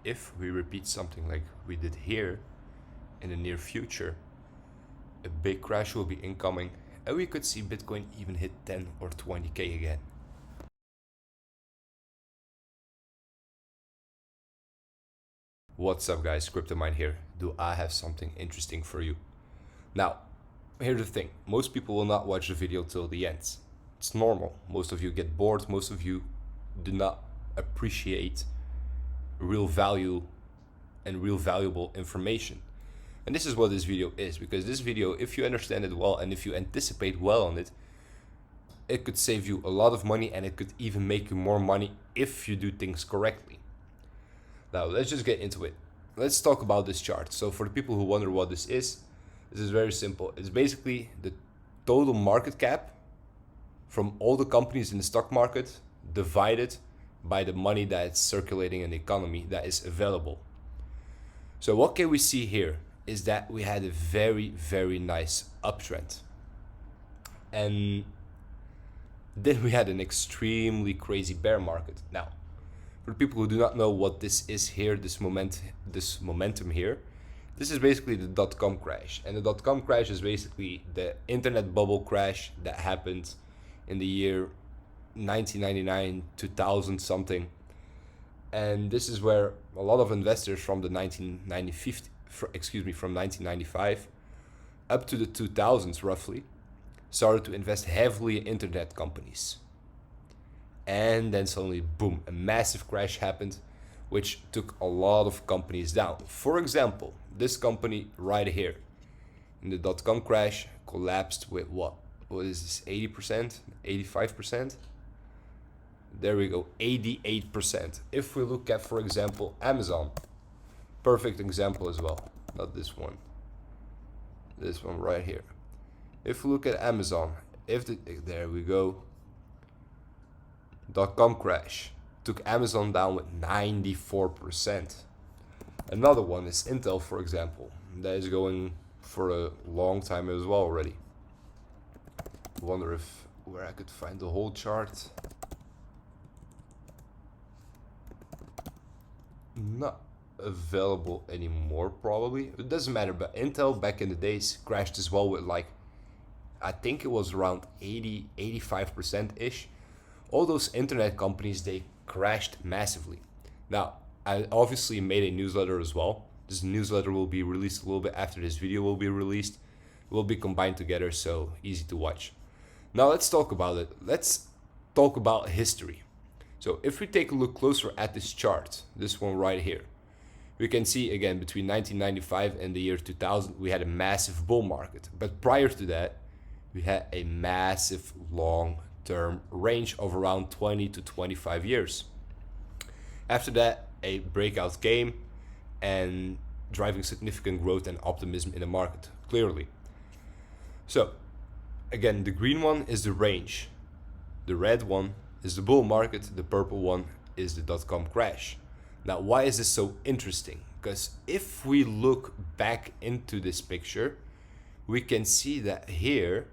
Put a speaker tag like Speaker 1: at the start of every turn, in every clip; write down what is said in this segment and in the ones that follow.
Speaker 1: if we repeat something like we did here in the near future, a big crash will be incoming, and we could see Bitcoin even hit 10 or 20k again. What's up guys, Cryptomindd here. Do I have something interesting for you? Now, here's the thing. Most people will not watch the video till the end. It's normal. Most of you get bored. Most of you do not appreciate real value and real valuable information. And this is what this video is, because this video, if you understand it well and if you anticipate well on it, it could save you a lot of money, and it could even make you more money if you do things correctly. Now, let's just get into it. Let's talk about this chart. So for the people who wonder what this is very simple. It's basically the total market cap from all the companies in the stock market divided by the money that's circulating in the economy that is available. So what can we see here is that we had a very, very nice uptrend. And then we had an extremely crazy bear market. Now, for the people who do not know what this is here, this momentum here, this is basically the dot-com crash. And the dot-com crash is basically the internet bubble crash that happened in the year 1999, 2000 something. And this is where a lot of investors from the 1995 up to the 2000s roughly started to invest heavily in internet companies. And then suddenly, boom, a massive crash happened, which took a lot of companies down. For example, this company right here in the dot-com crash collapsed with what is this, 80%, 85%? There we go, 88%. If we look at, for example, Amazon, perfect example as well, not this one right here. If we look at Amazon, there we go, dot-com crash took Amazon down with 94%. Another one is Intel, for example, that is going for a long time as well already. I wonder where I could find the whole chart. Not available anymore probably. It doesn't matter, but Intel back in the days crashed as well with like, I think it was around 85% ish. All those internet companies, they crashed massively. Now, I obviously made a newsletter as well. This newsletter will be released a little bit after this video will be released. It will be combined together, so easy to watch. Now let's talk about it. Let's talk about history. So if we take a look closer at this chart, this one right here, we can see again between 1995 and the year 2000, we had a massive bull market. But prior to that, we had a massive long-term range of around 20 to 25 years. After that, a breakout came and driving significant growth and optimism in the market, clearly. So again, the green one is the range. The red one is the bull market. The purple one is the dot-com crash. Now, why is this so interesting? Because if we look back into this picture, we can see that here,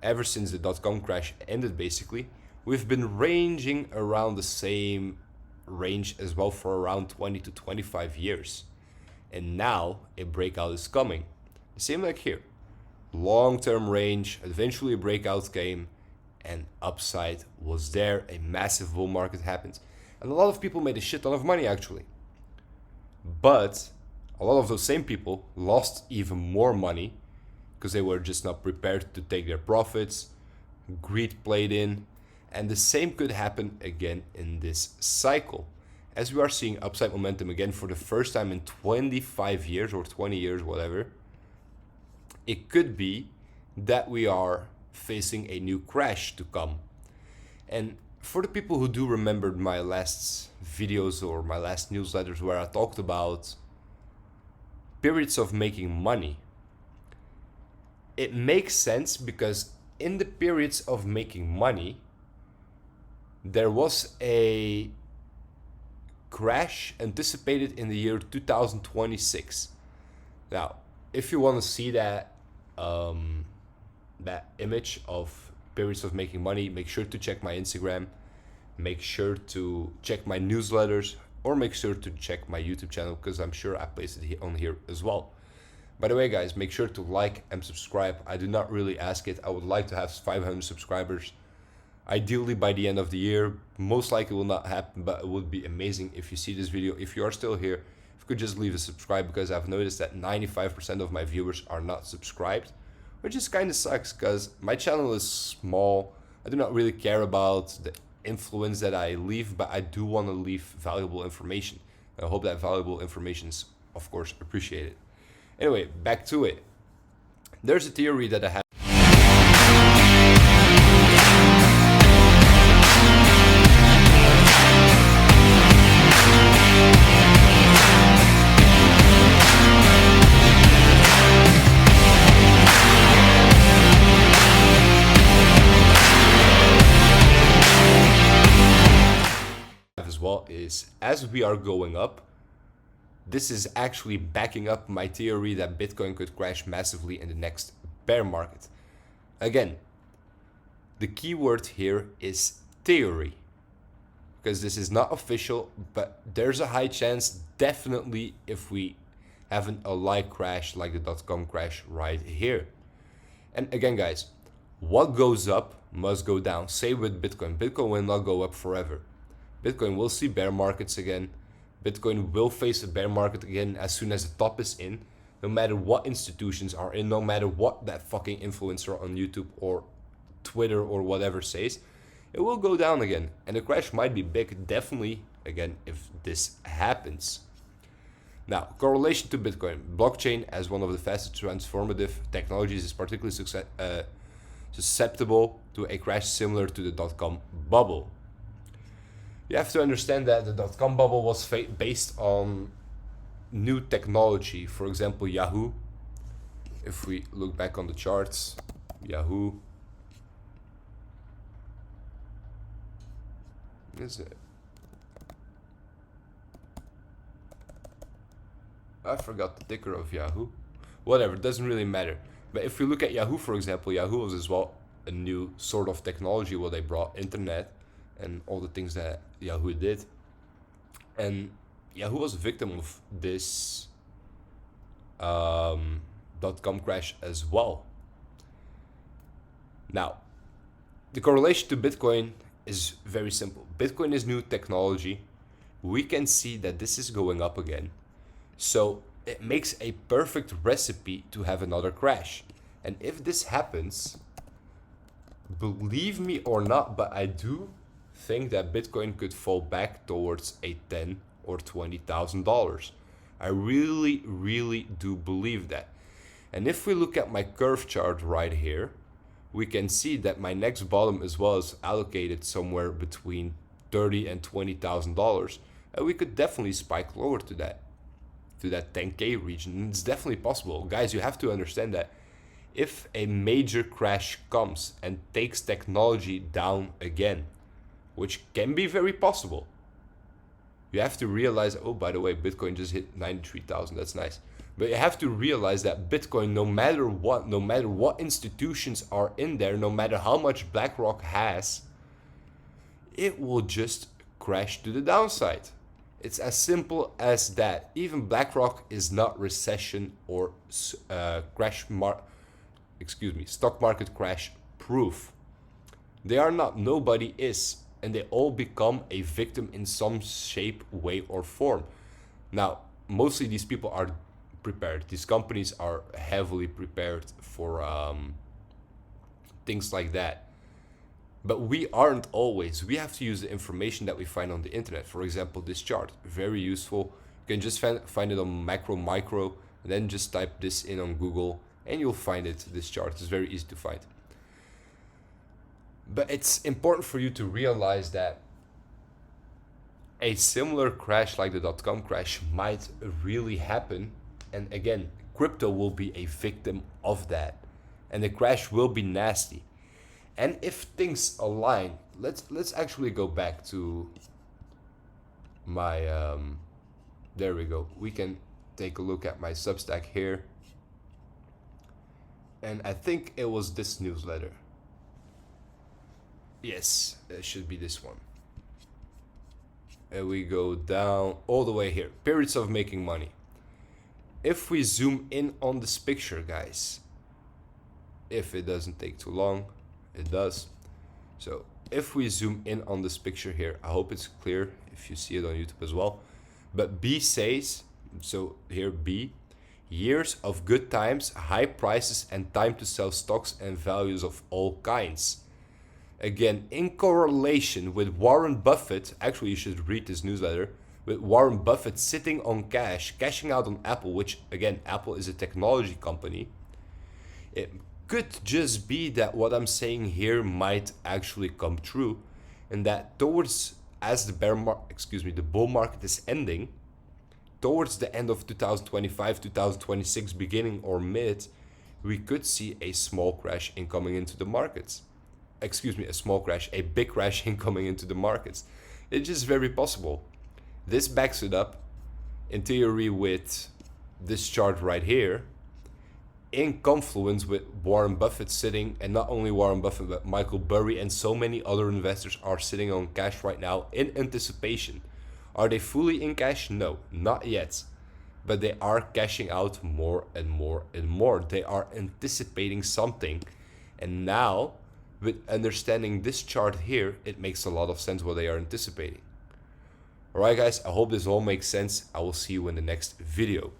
Speaker 1: ever since the dot-com crash ended basically, we've been ranging around the same range as well for around 20 to 25 years. And now a breakout is coming. The same like here. Long-term range, eventually a breakout came, and upside was there. A massive bull market happened. And a lot of people made a shit ton of money actually. But a lot of those same people lost even more money because they were just not prepared to take their profits. Greed played in. And the same could happen again in this cycle. As we are seeing upside momentum again for the first time in 25 years or 20 years, whatever, it could be that we are facing a new crash to come. And for the people who do remember my last videos or my last newsletters where I talked about periods of making money, it makes sense because in the periods of making money, there was a crash anticipated in the year 2026. Now, if you want to see that that image of periods of making money, make sure to check my Instagram. Make sure to check my newsletters. or make sure to check my YouTube channel because I'm sure I placed it on here as well. By the way, guys, make sure to like and subscribe. I do not really ask it. I would like to have 500 subscribers. Ideally by the end of the year. Most likely will not happen, but it would be amazing if you see this video. If you are still here, if you could just leave a subscribe, because I've noticed that 95% of my viewers are not subscribed, which is kind of sucks because my channel is small. I do not really care about the influence that I leave, but I do want to leave valuable information. I hope that valuable information is, of course, appreciated. Anyway, back to it. There's a theory that I have. As well is, as we are going up, this is actually backing up my theory that Bitcoin could crash massively in the next bear market. Again, the key word here is theory, because this is not official, but there's a high chance, definitely, if we have a like crash like the .com crash right here. And again, guys, what goes up must go down. Same with Bitcoin. Bitcoin will not go up forever. Bitcoin will see bear markets again. Bitcoin will face a bear market again as soon as the top is in. No matter what institutions are in, no matter what that fucking influencer on YouTube or Twitter or whatever says, it will go down again. And the crash might be big, definitely, again, if this happens. Now, correlation to Bitcoin. Blockchain, as one of the fastest transformative technologies, is particularly susceptible to a crash similar to the .com bubble. You have to understand that the .com bubble was based on new technology. For example, Yahoo. If we look back on the charts, Yahoo. Is it? I forgot the ticker of Yahoo. Whatever, it doesn't really matter. But if we look at Yahoo, for example, Yahoo was as well a new sort of technology where they brought internet and all the things that Yahoo did. And Yahoo was a victim of this .com crash as well. Now, the correlation to Bitcoin is very simple. Bitcoin is new technology. We can see that this is going up again. So it makes a perfect recipe to have another crash. And if this happens, believe me or not, but I do think that Bitcoin could fall back towards a $10,000 or $20,000. I really do believe that. And if we look at my curve chart right here, we can see that my next bottom as well is allocated somewhere between $30,000 and $20,000, and we could definitely spike lower to that 10K region. And it's definitely possible. Guys, you have to understand that if a major crash comes and takes technology down again, which can be very possible, you have to realize, oh, by the way, Bitcoin just hit 93,000. That's nice. But you have to realize that Bitcoin, no matter what institutions are in there, no matter how much BlackRock has, it will just crash to the downside. It's as simple as that. Even BlackRock is not recession or stock market crash proof. They are not. Nobody is. And they all become a victim in some shape, way, or form. Now, mostly these people are prepared. These companies are heavily prepared for things like that. But we aren't always. We have to use the information that we find on the internet. For example, this chart, very useful. You can just find it on macro, micro, and then just type this in on Google, and you'll find it. This chart is very easy to find. But it's important for you to realize that a similar crash like the .com crash might really happen. And again, crypto will be a victim of that. And the crash will be nasty. And if things align, let's actually go back to my, there we go. We can take a look at my Substack here. And I think it was this newsletter. Yes, it should be this one. and we go down all the way here. Periods of making money. If we zoom in on this picture, guys, if it doesn't take too long, it does. So if we zoom in on this picture here, I hope it's clear if you see it on YouTube as well. But B says, so here B, years of good times, high prices, and time to sell stocks and values of all kinds. Again, in correlation with Warren Buffett, actually you should read this newsletter, with Warren Buffett sitting on cash, cashing out on Apple, which again, Apple is a technology company. It could just be that what I'm saying here might actually come true, and that towards, as the the bull market is ending, towards the end of 2025, 2026, beginning or mid, we could see a small crash incoming into the markets. A small crash, a big crash incoming into the markets. It's just very possible. This backs it up in theory with this chart right here, in confluence with Warren Buffett sitting, and not only Warren Buffett, but Michael Burry and so many other investors are sitting on cash right now in anticipation. Are they fully in cash? No, not yet. But they are cashing out more and more and more. They are anticipating something. And now, with understanding this chart here, it makes a lot of sense what they are anticipating. Alright guys, I hope this all makes sense. I will see you in the next video.